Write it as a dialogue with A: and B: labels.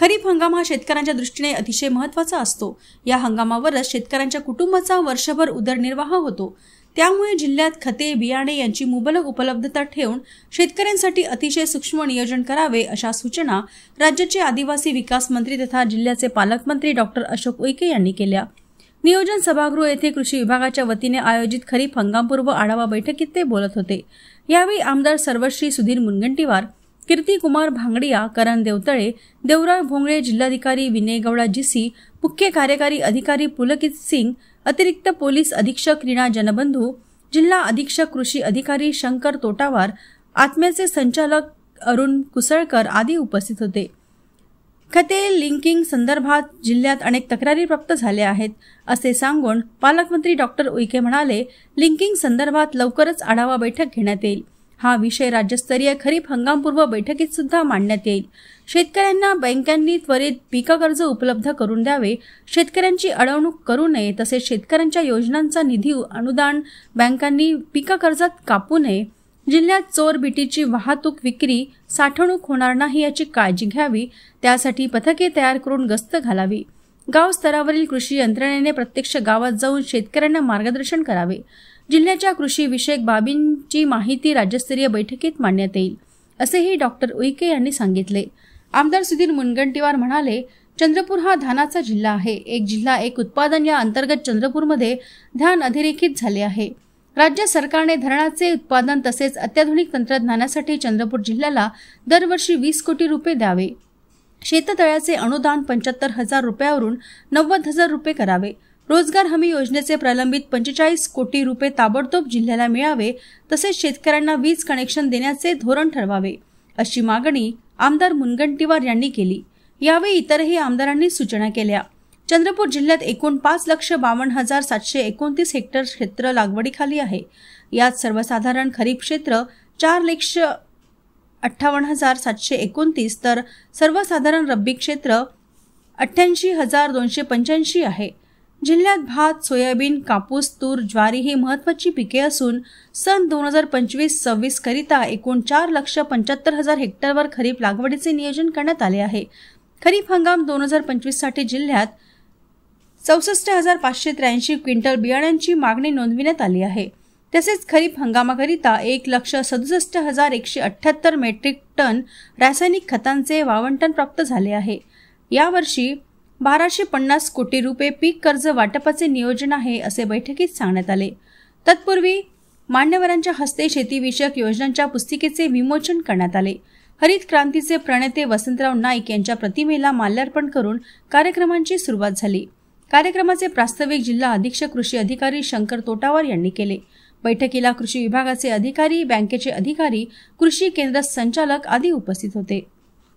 A: खरीप हंगाम हा शेतकऱ्यांच्या दृष्टीने अतिशय महत्त्वाचा असतो। या हंगामावरच शेतकऱ्यांच्या कुटुंबाचा वर्षभर उदरनिर्वाह होतो। त्यामुळे जिल्ह्यात खते, बियाणे यांची मुबलक उपलब्धता ठेवून शेतकऱ्यांसाठी अतिशय सूक्ष्म नियोजन करावे अशा सूचना राज्याचे आदिवासी विकास मंत्री तथा जिल्ह्याचे पालकमंत्री डॉक्टर अशोक उईके यांनी केल्या। नियोजन सभागृह येथे कृषी विभागाच्या वतीने आयोजित खरीप हंगामपूर्व आढावा बैठकीत ते बोलत होते। यावेळी आमदार सर्वश्री सुधीर मुनगंटीवार, कीर्ती कुमार भांगडिया, करण देवतळे, देवराळ भोंगळे, जिल्हाधिकारी विनय गौडा जीसी, मुख्य कार्यकारी अधिकारी पुलकित सिंग, अतिरिक्त पोलीस अधीक्षक रीना जनबंधू, जिल्हा अधीक्षक कृषी अधिकारी शंकर तोटावार, आत्म्याचे संचालक अरुण कुसळकर आदी उपस्थित होते। खते लिंकिंग संदर्भात जिल्ह्यात अनेक तक्रारी प्राप्त झाल्या आहेत असे सांगून पालकमंत्री डॉक्टर उईके म्हणाले, लिंकिंग संदर्भात लवकरच आढावा बैठक घेण्यात येईल। हा विषय राज्यस्तरीय खरीप हंगामपूर्व बैठकीत सुद्धा मांडण्यात येईल। शेतकऱ्यांना बँकांनी त्वरित पीक कर्ज उपलब्ध करून द्यावे, शेतकऱ्यांची अडवणूक करू नये, तसेच शेतकऱ्यांच्या योजनांचा निधी अनुदान बँकांनी पीक कर्जात कापू नये। जिल्ह्यात चोर बिटीची वाहतूक, विक्री, साठवणूक होणार नाही याची काळजी घ्यावी। त्यासाठी पथके तयार करून गस्त घालावी। गाव स्तरावरील कृषी यंत्रणेने प्रत्यक्ष गावात जाऊन शेतकऱ्यांना मार्गदर्शन करावे। जिल्ह्याच्या कृषी विषयक बाबींची माहिती राज्यस्तरीय बैठकीत मांडण्यात येईल असेही डॉक्टर उईके यांनी सांगितले। आमदार सुधीर मुनगंटीवार म्हणाले, चंद्रपूर हा धानाचा जिल्हा आहे। एक जिल्हा एक उत्पादन या अंतर्गत चंद्रपूरमध्ये धान अधिरेखित झाले आहे। राज्य सरकारने धरणाचे उत्पादन तसेच अत्याधुनिक तंत्रज्ञानासाठी चंद्रपूर जिल्ह्याला दरवर्षी 20 कोटी रुपये द्यावे। शेततळ्याचे अनुदान 75,000 रुपयावरून 90,000 रुपये करावे। रोजगार हमी योजनेचे प्रलंबित 45 कोटी रुपये ताबडतोब जिल्ह्याला मिळावे, तसेच शेतकऱ्यांना वीज कनेक्शन देण्याचे धोरण ठरवावे अशी मागणी आमदार मुनगंटीवार यांनी केली। यावेळी इतरही आमदारांनी सूचना केल्या। चंद्रपूर जिल्ह्यात एकूण 5,52,729 हेक्टर क्षेत्र लागवडीखाली आहे। यात सर्वसाधारण खरीप क्षेत्र 4,58,729 तर सर्वसाधारण रब्बी क्षेत्र 88,285 आहे। जिल्ह्यात भात, सोयाबीन, कापूस, तूर, ज्वारी ही महत्त्वाची पिके असून सन 2025-26 करिता एकूण 4,75,000 हेक्टरवर खरीप लागवडीचे नियोजन करण्यात आले आहे। खरीप हंगाम 2025 साठी जिल्ह्यात 64,583 क्विंटल बियाण्यांची मागणी नोंदविण्यात आली आहे। तसेच खरीप हंगामाकरिता 1,67,178 मेट्रिक टन रासायनिक खतांचे 52 टन प्राप्त झाले आहे। यावर्षी 1,250 कोटी रुपये पीक कर्ज वाटपाचे नियोजन आहे असे बैठकीत सांगण्यात आले। तत्पूर्वी मान्यवरांच्या हस्ते शेतीविषयक योजनांच्या पुस्तिकेचे विमोचन करण्यात आले। हरित क्रांतीचे प्रणेते वसंतराव नाईक यांच्या प्रतिमेला माल्यार्पण करून कार्यक्रमांची सुरुवात झाली। कार्यक्रमाचे प्रास्ताविक जिल्हा अधीक्षक कृषी अधिकारी शंकर तोटावार यांनी केले। बैठकीला कृषी विभागाचे अधिकारी, बँकेचे अधिकारी, कृषी केंद्र संचालक आदी उपस्थित होते।